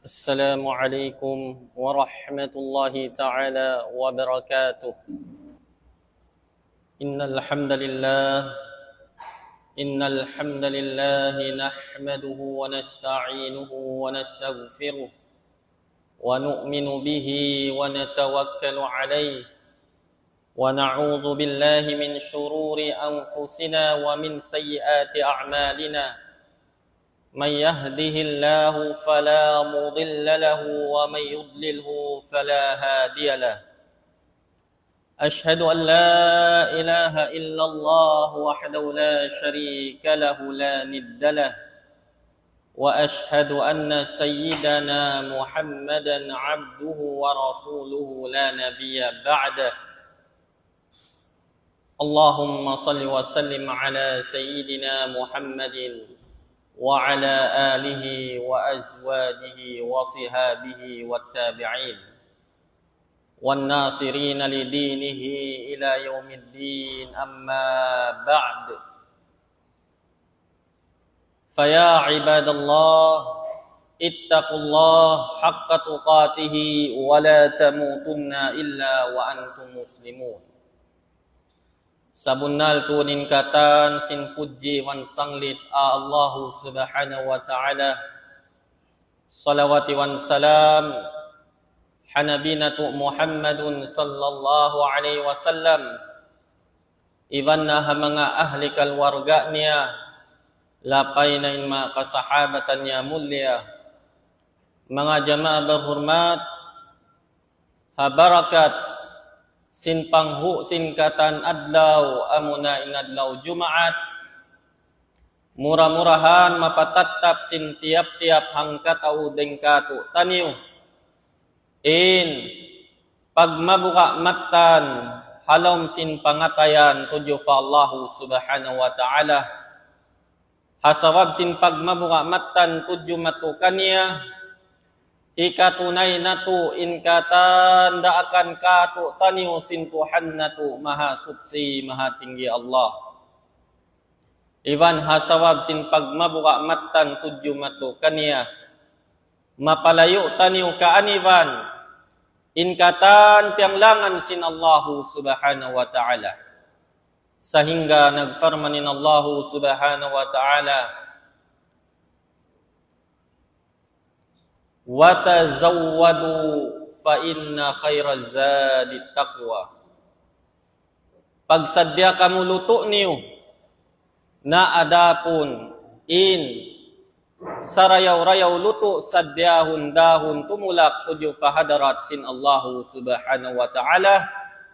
السلام عليكم ورحمة الله تعالى وبركاته. إن الحمد لله نحمده ونستعينه ونستغفره ونؤمن به ونتوكل عليه ونعوذ بالله من شرور أنفسنا ومن سيئات أعمالنا. من يهده الله فلا مضل له ومن يضلله فلا هادي له. أشهد أن لا إله إلا الله وحده لا شريك له لا ند له، وأشهد أن سيدنا محمدا عبده ورسوله لا نبي بعده. اللهم صل وسلم على سيدنا محمد وعلى آله وأزواجه وصحابه والتابعين والناصرين لدينه إلى يوم الدين. أما بعد، فيا عباد الله اتقوا الله حق تقاته ولا تموتن إلا وأنتم مسلمون. Sabunnal tunin katan sin puji wan sanglit a Allahu subhanahu wa ta'ala. Salawati wan salam hanabinatu Muhammadun sallallahu alaihi wasallam. Iban na mga ahli kalwarga niya, lapay na in mga kasahabatan niya mulia. Mga jamaah berhormat, habarakat sin panghu sin katan adlaw amuna ing adlaw Jumaat, murah-murahan mapatatap sin tiap-tiap hangkat au dengkatu taniw in pagmabuka matan halom sin pangatayan tuju fa Allahu subhanahu wa ta'ala. Hasawab sin pagmabuka matan tuju matukanya ikatunay natu inkatan daakan katu taniu sintuhan natu maha sutsi maha tinggi Allah. Iban hasawab sin pagmabuka matan tuju matu kania mapalayo taniu kaaniban inkatan pianglangan sin Allahu subhanahu wa ta'ala. Sehingga nagfarmanin Allahu subhanahu wa ta'ala, watazawwadu fa inna khairaz zadi taqwa. Pagsadya kamu luto niyo na adapun in sarayaw-rayaw luto sadyahun dahun tumulak tuju fahadarat sin Allahu subhanahu wa ta'ala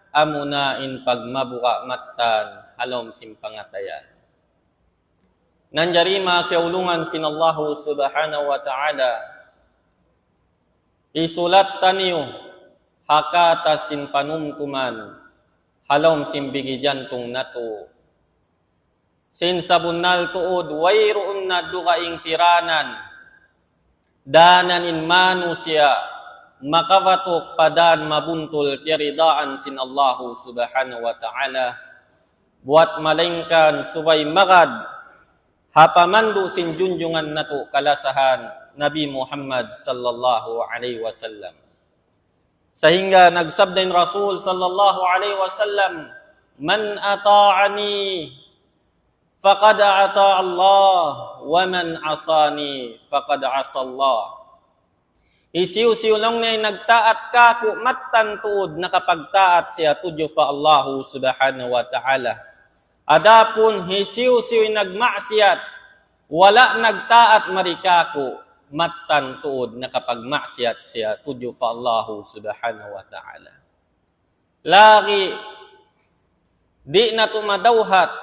amuna in pagmabuka matan halom sin pangatayan. Nanjarima keulungan sin Allahu subhanahu wa ta'ala isulat taniyo hakata sin panumtuman halom sin bigi jantung natu sin sabunnal tuod wayroon na dukaing tiranan danan in manusia makawatok padan mabuntul tiridaan sin Allahu subhanahu wa ta'ala buat malengkan subay magad hapamandu sin junjungan natu kalasahan Nabi Muhammad sallallahu alaihi wasallam. Sehingga nagsabdain Rasul sallallahu alaihi wasallam, man ata'ani faqad ata Allah wa man asani faqad asa Allah. Isiw-siw lang na nagtaat ka ku matan tuod nakapagtaat siya tudyo fa Allahu subhanahu wa ta'ala. Adapun hisiw-siw nagmaksiyat wala nagtaat marikaku matan tuod nakapagmaksiyat siya tudyo fa Allahu subhanahu wa ta'ala. Lagi di na tumadawhat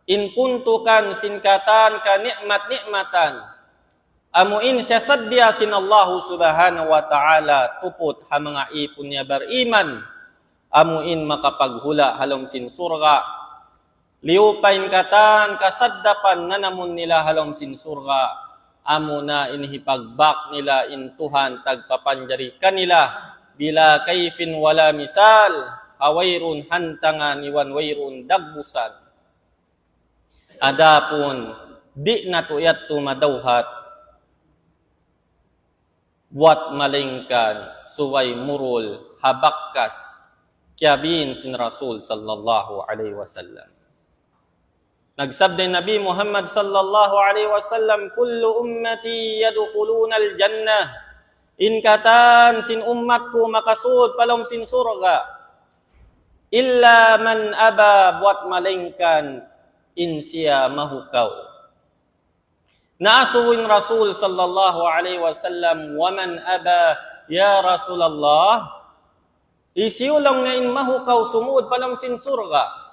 in kuntukan sinkatan ka nikmat-nikmatan amuin siya sadya sin Allahu subhanahu wa ta'ala tupot ha mga ipon niya bariman amuin makapaghula halom sin surga liupain katan kasaddapan na namun nila halom sin surga amuna inhipagbak nila intuhan tagpapanjari kanila bila kaifin wala misal hawayrun hantangan iwan wayrun dagbusan. Adapun di natuyat tumadawhat buat malingkan suway murul habakkas kiabin sin Rasul sallallahu alaihi wasallam. Nagsabday Nabi Muhammad sallallahu alaihi wasallam, kullu ummati yadkhuluna al-jannah. In katan sin umatku makasud palom sin surga. Illa man aba buat malingkan in siya mahukaw. Naasuwin Rasul sallallahu alaihi wasallam, wa man aba ya Rasulullah. Isiulang na in mahukaw sumud palom sin surga.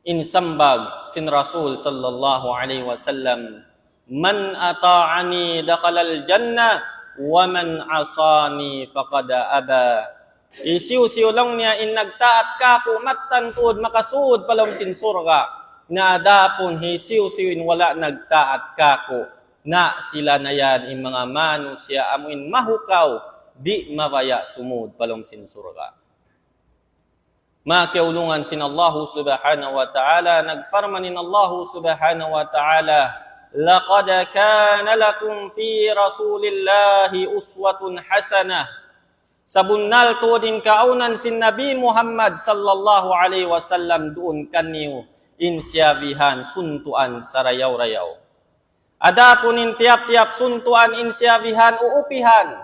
Insambag sin Rasul sallallahu alaihi wasallam, man ata'ani dakhalal jannah wa man asani faqad aba. Isiw-siw lang niya in nagtaat ka ko mattantud makasud palom sin surga, na adapon hisiw-siw in wala nagtaat ka ko, na sila na yan in mga manusya amuin mahukaw di mabaya sumud palom sin surga. Makiulungan sin Allah subhanahu wa ta'ala, nagfarmanin Allah subhanahu wa ta'ala, laqad kana lakum fi rasulillahi uswatun hasanah. Sabunnal to din kaunan sin Nabi Muhammad sallallahu alaihi wasallam doon kaniyo insyabihan suntuan sarayaw-rayaw. Adapun in tiap-tiap suntuan insyabihan uupihan.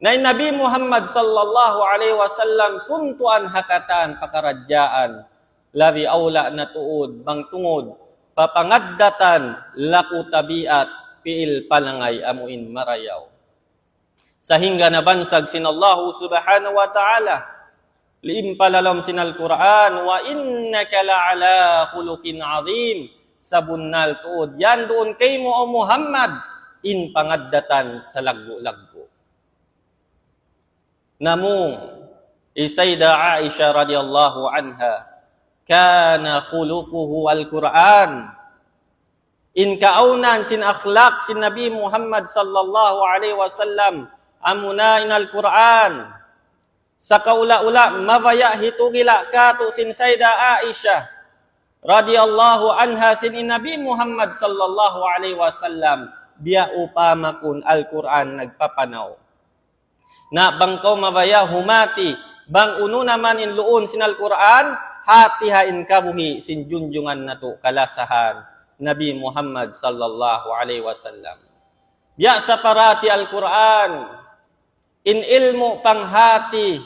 Na Nabi Muhammad sallallahu alaihi wasallam suntuan hakatan pakaradyaan labi aula na tuod bang tungod papangaddatan laku tabiat piil palangay amuin marayaw. Sahingga nabansag sin Allah subhanahu wa ta'ala, liimpalalam sin Al-Quran, wa innaka la'ala khuluqin azim. Sabunnal tuod yan doon kay mo o Muhammad in pangaddatan sa laggo-laggo. Namu Sayyidah Aisha radhiyallahu anha, kana khuluquhu al-Quran. In kaunan sin akhlaq sin Nabi Muhammad sallallahu alaihi wasallam amuna in al-Quran. Sa kaula-ula mabaya hitugila kato sin Sayyidah Aisha radhiyallahu anha sin Nabi Muhammad sallallahu alaihi wasallam biya upamakun al-Quran nagpapanaw. Na bangkaw mabaya humati, bang uno naman in luon sin Al-Quran, hatihain kabuhi sin junjungan na to kalasahan Nabi Muhammad sallallahu alaihi wasallam. Biya sa parati Al-Quran, in ilmu panghati,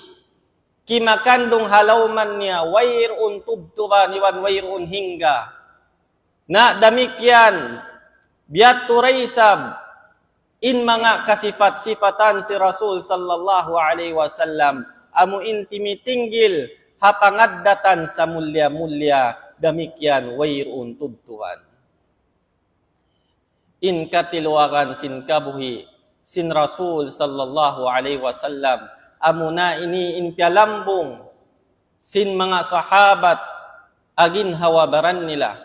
kimakandong halawman niya, wairun tubtuba niwan wairun hingga. Na damikyan, biya turaysab, in mga kasifat-sifatan si Rasul sallallahu alaihi wasallam amu intimitinggil hapangaddatan sa mulya-mulya damikyan wairun tubtuan. In katilwagan sin kabuhi sin Rasul sallallahu alaihi wasallam amuna ini in pialambong sin mga sahabat agin hawabaran nila.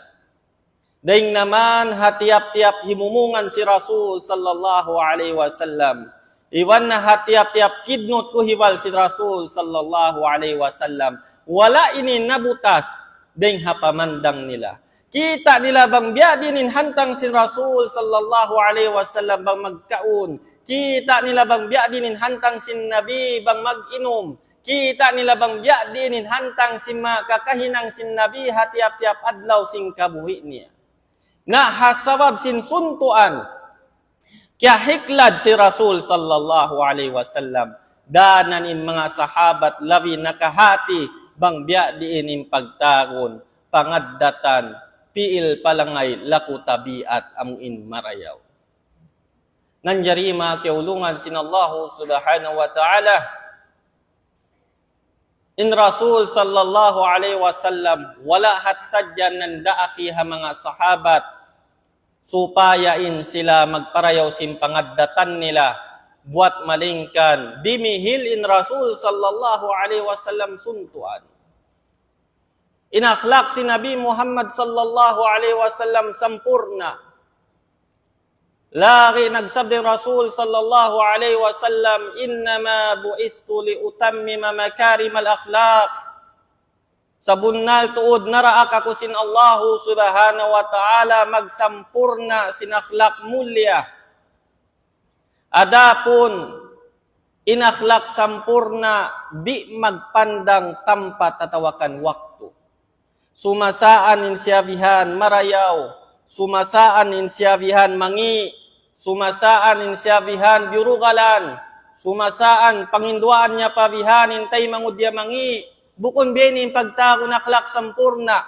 Daing naman hatiap-tiap himumungan si Rasul sallallahu alaihi wasallam. Iwan na hatiap-tiap kidnot ko hiwal si Rasul sallallahu alaihi wasallam. Wala ini nabutas daing hapamandang nila. Kita nila bang biyadinin hantang si Rasul sallallahu alaihi wasallam bang magkaun. Kita nila bang biyadinin hantang si Nabi bang mag-inom. Kita nila bang biyadinin hantang si makakahinang si Nabi hatiap-tiap adlaw sing kabuhi niya. Na hasabab sin suntuan kaya hiklad si Rasul sallallahu alaihi wasallam danan in mga sahabat labi nakahati bang biya diin in pagtagon pangaddatan piil palangay laku tabiat amuin marayaw. Nanjari makiulungan sin Allah subhanahu wa ta'ala in Rasul sallallahu alaihi wasallam wala hat sadyan nandaaki ha mga sahabat supayain sila magparayaw sin pangaddatan nila buat malingkan dimihil in Rasul sallallahu alaihi wasallam suntuan. Inakhlak si Nabi Muhammad sallallahu alaihi wasallam sampurna. Lagi nagsabdi Rasul sallallahu alaihi wasallam, innama buistu li utammima makarimal akhlaq. Sa bunnal tuod naraak ako sin Allahu subhanahu wa ta'ala magsampurna sin akhlaq mulya. Adapun inakhlak sampurna di magpandang tampat tatawakan waktu. Sumasaan insyabihan marayaw, sumasaan insyabihan mangi, sumasaan insyabihan biurugalan, sumasaan panginduan niya pabihan intay mangudya mangi, bukon benin pagtagon akhlak sampurna,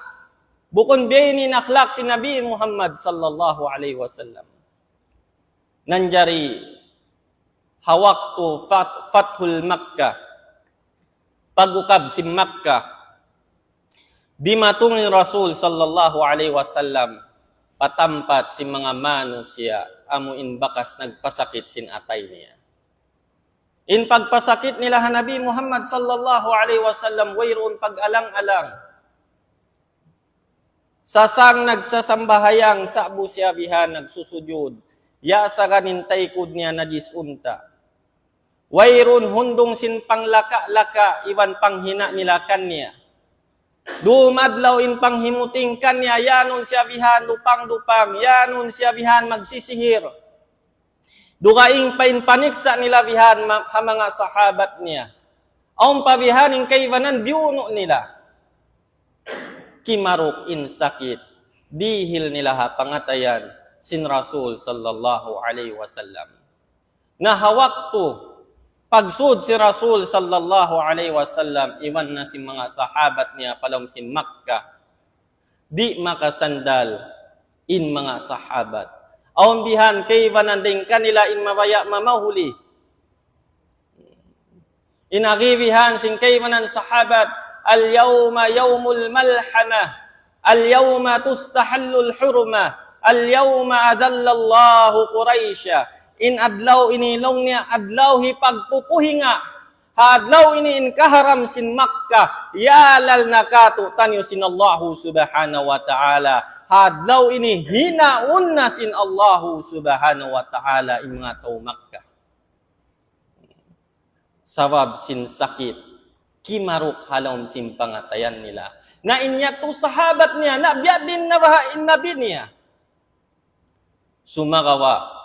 bukon benin akhlak si Nabi Muhammad sallallahu alaihi wasallam. Nanjari hawaktu fathul Makkah, pagukab si Makkah, di matungin Rasul sallallahu alaihi wasallam, patampat si mga manusia, amuin bakas nagpasakit sin atay niya. In pagpasakit nila Nabi Muhammad sallallahu alaihi wasallam, wayroon pag-alang-alang. Sasang nagsasambahayang sa Abu Siyabihan, nagsusujud, ya sa ganintay kud niya na disunta. Wayron hundong sin panglaka-laka, iwan panghina nila kanya. Dumadlaw in panghimuting kanya, yanon siya bihan dupang-dupang, yanon siya bihan magsisihir. Dugaing paniksa nila bihan mga sahabat niya. Aung pabihaning kaibanan biuno nila. Kimaruk in sakit, dihil nila ha pangatayan sin Rasul sallallahu alaihi wasallam. Nahawaktu pagsud si Rasul sallallahu alaihi wasallam, iwan na si mga sahabat niya palong si Makkah. Di makasandal in mga sahabat. Aun bihan kay bananding kanila in mabaya mamahuli. Inagibihan sin kay manan sahabat, al-yawma yawmul malhamah, al-yawma tustahallul hurmah, al-yawma adallallahu Quraisya. In adlaw inilong niya, adlaw hipagpupuhinga, hadlaw ini in kaharam sin Makkah, yalal nakatu tanyo sin Allahu subhanahu wa ta'ala, hadlaw ini hinaun na sin Allahu subhanahu wa ta'ala in mga tao Makkah. Sabab sin sakit, kimaruk halom sin pangatayan nila. Na inya to sahabat niya, na biya din na bahain nabi niya. Sumagawa,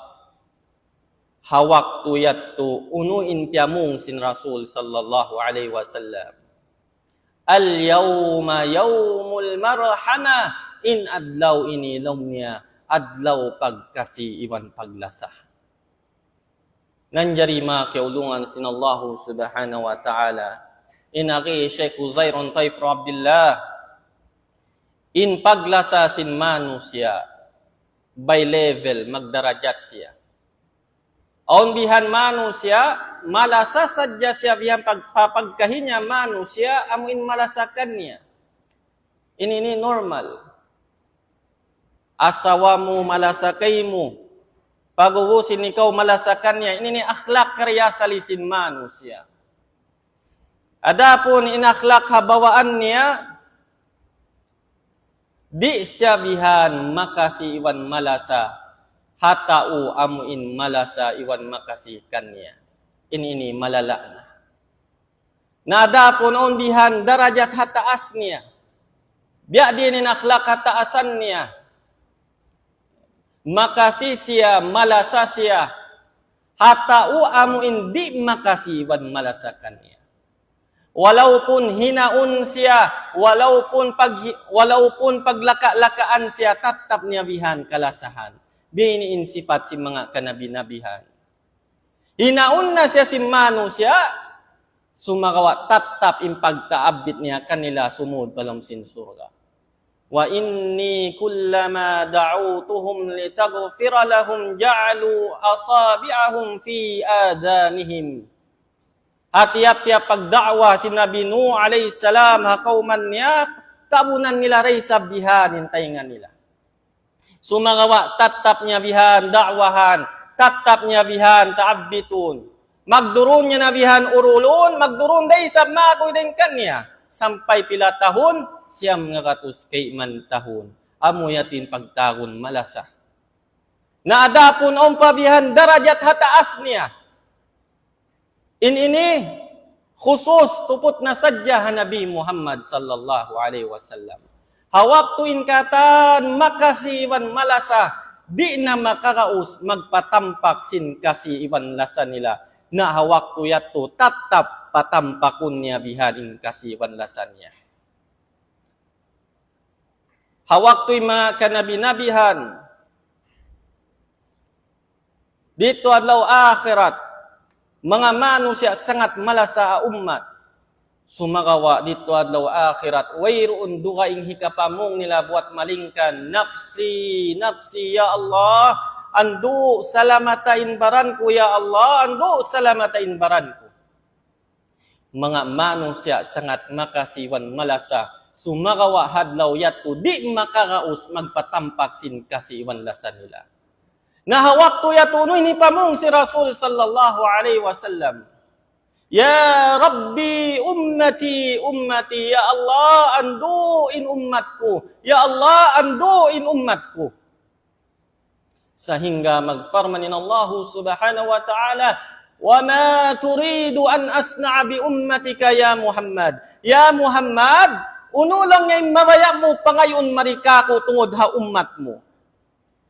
hawak tuyat tu unuin piyamung sin Rasul sallallahu alaihi wasallam. Al-yawma yawmul marhamah, in adlaw inilong niya, adlaw pagkasi iwan paglasa. Nanjari mga kiulungan sin Allahu subhanahu wa ta'ala, inaki Sheikh Uzairun Taif Abdullah, in paglasa sin manusya, by level magdarajat siya. Aun bihan manusya, malasa sadya siya bihan pagpapagkahinya manusya, amuin malasakan niya. Ini normal. Asawa mo malasakay mo, pag-uwusin ikaw malasakan niya, ini akhlak karya salisin manusya. Adapun inakhlak habawaan niya, di siya bihan makasi iwan malasa, hatau amuin malasa iwan makasi kanya. Ini malala na. Nadapon on bihan darajat hataas niya. Biya din akhlak hataasan niya. Makasi siya, malasa siya. Hatau amuin di makasi iwan malasa kanya. Walaupun hinaun siya, walaupun paglaka-lakaan siya, tatap niya bihan kalasahan. Biniin sifat si mga kanabi-nabihan. Hinaun na siya si manusya, sumagawa tatap impagtaabit niya kanila sumud palom sin surga. Wa inni kullama da'utuhum litaghfira lahum ja'alu asabi'ahum fi adanihim. Hati-hati pagda'wa si Nabi Nuh alayhi salam hakauman niya, tabunan nila ray sabihan intayngan nila. Sumagawa, tatap niya bihan, da'wahan, tatap niya bihan, ta'abbitun. Magdurun niya na bihan, urulun, magdurun day sa magoy din kanya. Sampay pila tahun, siyam nga katus kay man tahun. Amuyatin pagtagon malasa. Naadapon ang pabihan, darajat hataas niya. Ini, khusus tupot na sadya Nabi Muhammad sallallahu alaihi wasallam. Hawak tuin katan makasiwan malasa, di na makaraos magpatampak sin kasi iwan lasan nila na hawak tuyat to tatap patampakun niya bihaning kasi iwan lasan niya. Hawak to'y mga kanabi-nabihan. Dito adlaw akhirat, mga manusia sangat malasa umat. Sumagawa dito adlaw akhirat, wayroon dugaing hikapamong nila buat malingkan. Nafsi, nafsi, ya Allah, andu salamatain baranku, ya Allah, andu salamatain baranku. Mga manusia sangat makasiwan malasa. Sumagawa hadlaw yato, di makaraos magpatampak sin kasi iwan lasan nila. Nahawak to yato, ni pamong si Rasul sallallahu alaihi wasallam. Ya Rabbi, ummati, ummati, ya Allah, anduin ummatku. Ya Allah, anduin ummatku. Sehingga magfarmanin Allah subhanahu wa ta'ala, وَمَا تُرِيدُ أَنْ أَصْنَعَ بِأُمَّتِكَ يَا مُحَمَّدْ. Ya Muhammad, unulang ngayon mabaya mo, pangayon marika ko tungod ha ummat mo.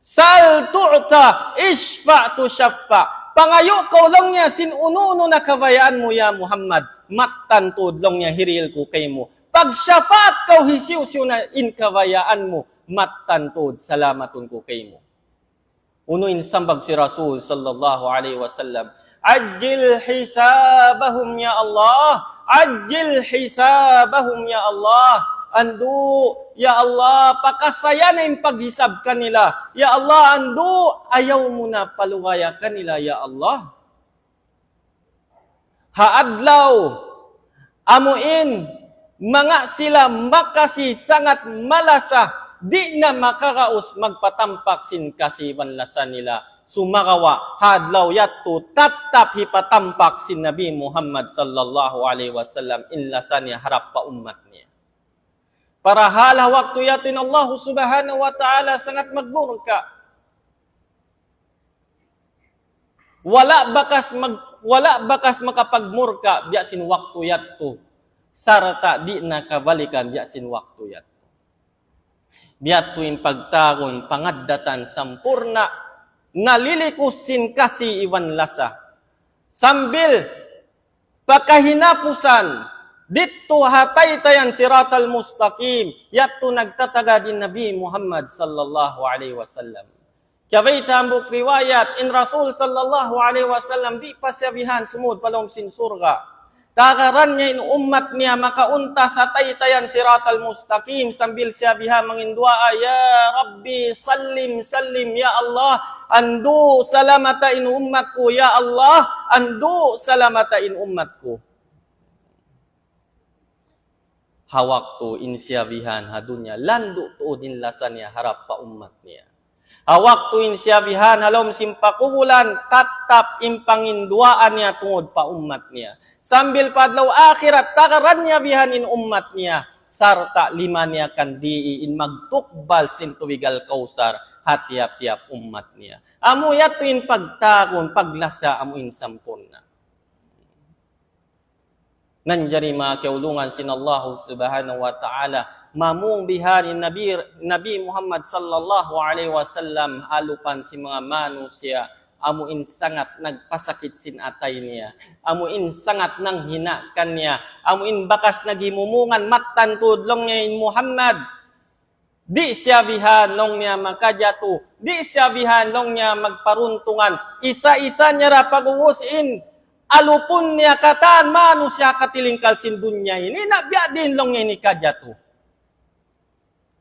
Sal tu'ta, ishfa tu syaffa. Pangayo ka lang niya, sinununo na kabayaan mo, ya Muhammad. Mattantod lang niya, hiril ko kay mo. Pag syafaat ka, hisiw-siw na inkabayaan mo, mattantod, salamatun ko kay mo. Unuin sambag si Rasul sallallahu alaihi wasallam. Ajil hisabahum ya Allah. Ajil hisabahum ya Allah. Andu, ya Allah, pakasaya na yung paghisab kanila. Ya Allah, andu, ayaw mo na palugaya kanila, ya Allah. Haadlaw, amuin, mga sila makasi sangat malasa, di na makaraos magpatampak sin kasi banlasan nila. Sumagawa, hadlaw yato, tatap hipatampak sin Nabi Muhammad sallallahu alaihi wasallam inlasan niya harap pa umat niya. Para hala waktu yatin Allah subhanahu wa ta'ala sangat magmurka. Wala bakas makapagmurka biyasin waktu yato. Sarata di nakabalikan biyasin waktu yato. Biyatuin pagtagon pangaddatan sampurna nalilikusin kasi iwan lasa. Sambil pakahinapusan dito hatay-tayan siratal mustaqim. Yato nagtataga din Nabi Muhammad sallallahu alaihi wasallam. Kaya tambok riwayat in Rasul sallallahu alaihi wasallam di pasyabihan sumud palong sin surga. Takaran niya in ummat niya makaunta sa taytayan siratal mustaqim sambil siya biha mangindua ya Rabbi sallim sallim ya Allah andu salamata in ummatku ya Allah andu salamata in ummatku. Hawak to insyabihan hadunya landu to din lasan niya harap pa umat niya. Hawak to insyabihan halom simpakulan tatap impanginduaan niya tungod pa umat niya. Sambil padlaw akhirat takaran niya bihanin umat niya. Sarta lima niya kandiin magtukbal sintuwigal kausar hatiap-tiap umat niya. Amo yatuin pagtakon paglasa amuin sampun na. Nanjari mga kaulungan sinallahu subhanahu wa ta'ala mamung biharin Nabi Muhammad sallallahu alaihi wasallam halupan si mga manusia amuin sangat nagpasakit sin atay niya amuin sangat nang hinakan niya amuin bakas nagimumungan mattantud long niya Muhammad di siya bihanong niya makadyato di siya bihanong niya magparuntungan isa-isa niya ra paguwusin alupun niya katan manusia katilingkal sin dunya ini nabiya din long niya ni kadyato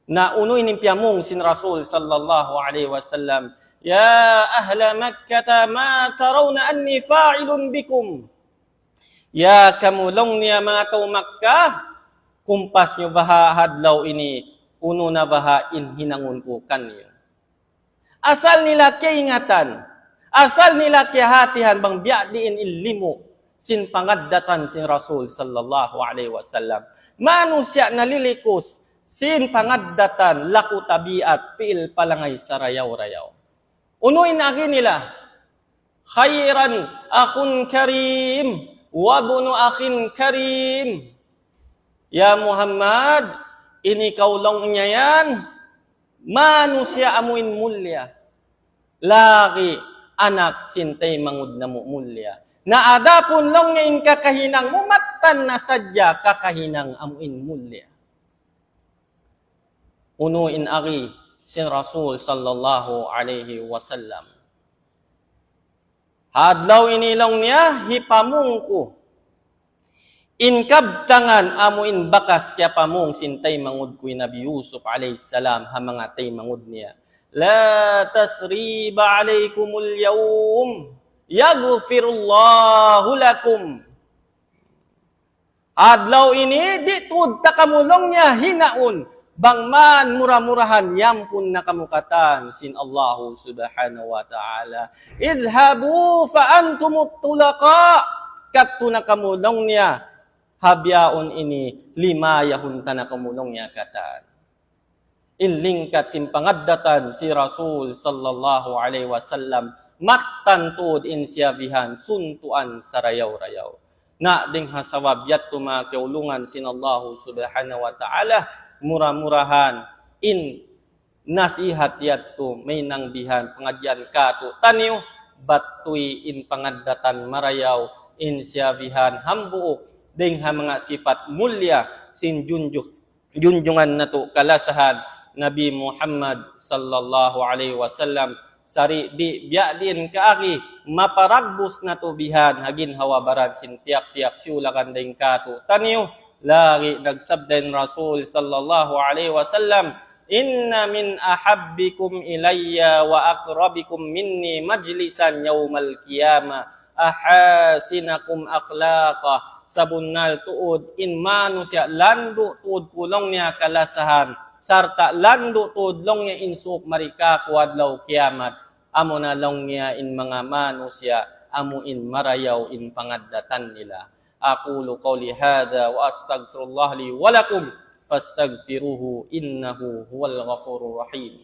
na unoy ni piyamong sin Rasul sallallahu alaihi wasallam ya ahla Makkah ma tarawna anni fa'ilun bikum ya kamulong niya mga tao Makkah kumpas nyo baha hadlaw ini uno na baha hinangon ko kanyo asal nila kaingatan asal nila kihatihan bang biadiin ilimo sin pangaddatan sin Rasul sallallahu alaihi wasallam manusia nalilikos sin pangaddatan laku tabiat pil palangay sa rayaw-rayaw. Unuin akin nila, khairan akhun karim, wabunu akhin karim. Ya Muhammad, ini kaulong niya yan, manusia amuin mulya. laki anak sintay mangud na mulya. Na adapon long ngayon kakahinang mumatan na sadya kakahinang amuin mulya. Unuin ari si Rasul sallallahu alaihi wasallam. Hadlaw inilong niya hipamungko. Inkabtangan amuin bakas kaya pamung sintay mangud kuy Nabi Yusuf alaihi salam ha mga tay mangud niya. La tasriba alaikumul yawm. Yaghfirullahu lakum. Adlaw ini di tuod takamulong niya hinaon bangman murah-murahan yampun na kamukatan sin Allahu subhanahu wa ta'ala. Idhabu fa antumut tulaqa. Katto na kamulong niya habyaon ini lima yahunta na kamulong niya katan. Inlingkat simpangaddatan si Rasul sallallahu alaihi wasallam mattan tuod insyabihan suntuan sarayaw-rayaw. Na ding hasawab yat tumakiulungan sin Allahu subhanahu wa ta'ala murah-murahan in nasihat yat tu may nangbihan pengadyan kato taniw batuy in pangaddatan marayaw insyabihan hambuok ding ha mga sifat mulya sin junjungan na to kalasahan Nabi Muhammad sallallahu alaihi wasallam sari di biadin kaaki maparagbus na tubihan hagin hawabaran sin tiap-tiap siulakan ding kato taniw lagi nagsabden Rasul sallallahu alaihi wasallam inna min ahabbikum ilayya wa aqrabikum minni majlisan yaumal qiyamah ahasinakum akhlaqa sabunnal tuod in manusya landu tuod kulong niya kalasahan sarta lando tudlong niya insuk marika kuadlaw kiamat amo na long niya in mga manusya amo in marayaw in pangaddatan nila. Aqulu qawli hadha wa astaghfirullah li wa lakum fastaghfiruhu innahu huwal ghafurur rahim.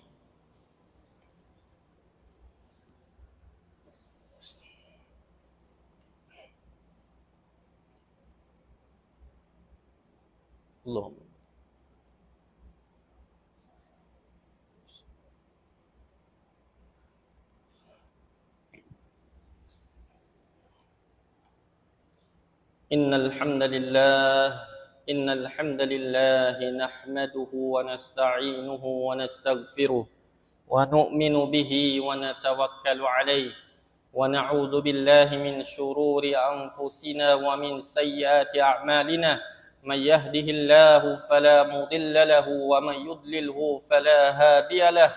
Allahumma إن الحمد لله نحمده ونستعينه ونستغفره ونؤمن به ونتوكل عليه ونعوذ بالله من شرور أنفسنا ومن سيئات أعمالنا من يهده الله فلا مضل له ومن يضلله فلا هادي له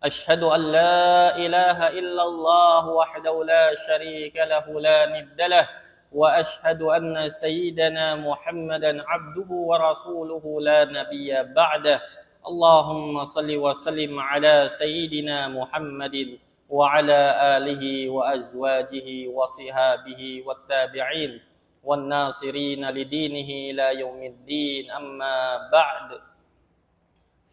أشهد أن لا إله إلا الله وحده لا شريك له لا ند له وأشهد أن سيدنا محمدا عبده ورسوله لا نبي بعده اللهم صل وسلم على سيدنا محمد وعلى آله وأزواجه وصحابه والتابعين والناصرين لدينه إلى يوم الدين أما بعد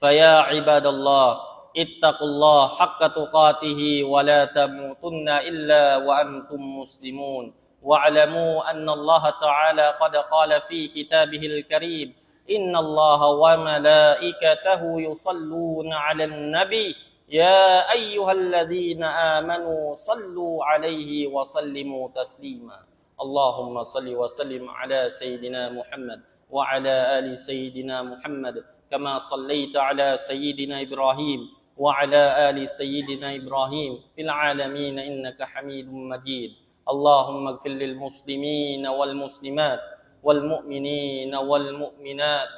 فيا عباد الله اتقوا الله حق تقاته ولا تموتن إلا وأنتم مسلمون واعلموا أن الله تعالى قد قال في كتابه الكريم إن الله وملائكته يصلون على النبي يا أيها الذين آمنوا صلوا عليه وسلموا تسليما اللهم صل وسلم على سيدنا محمد وعلى آل سيدنا محمد كما صليت على سيدنا إبراهيم وعلى آل سيدنا إبراهيم في العالمين إنك حميد مجيد اللهم اغفر للمسلمين والمسلمات والمؤمنين والمؤمنات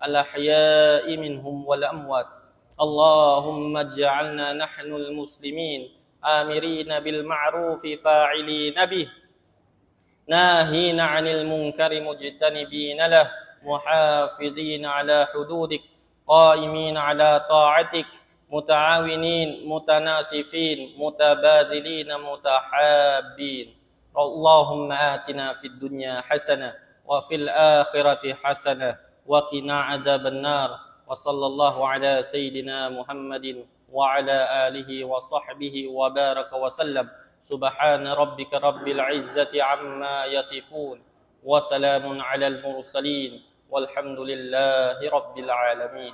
الأحياء منهم والأموات اللهم اجعلنا نحن المسلمين آمرين بالمعروف فاعلين به ناهين عن المنكر مجتنبين له محافظين على حدودك قائمين على طاعتك متعاونين متناسفين متبادلين متحابين اللهم آتنا في الدنيا حسنة وفي الآخرة حسنة وقنا عذاب النار وصلى الله على سيدنا محمد وعلى آله وصحبه وبارك وسلم سبحان ربك رب العزة عما يصفون وسلام على المرسلين والحمد لله رب العالمين